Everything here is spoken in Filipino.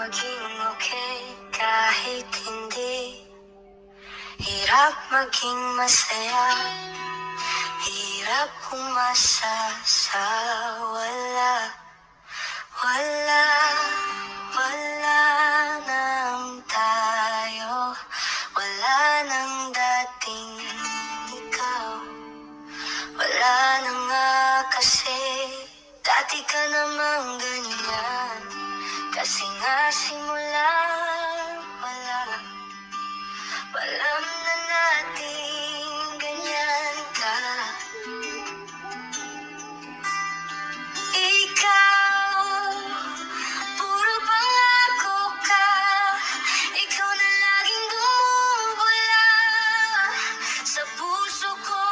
maging okay kahit hindi. Hirap maging masaya, hirap umasa sa wala. Wala, wala nang tayo, wala nang dating ikaw. Wala na nga kasi, dati ka namang ganyan. Kasi nga simula, wala. Alam na natin ganyan ka. Ikaw, puro pangako ka. Ikaw na laging bumubula sa puso ko.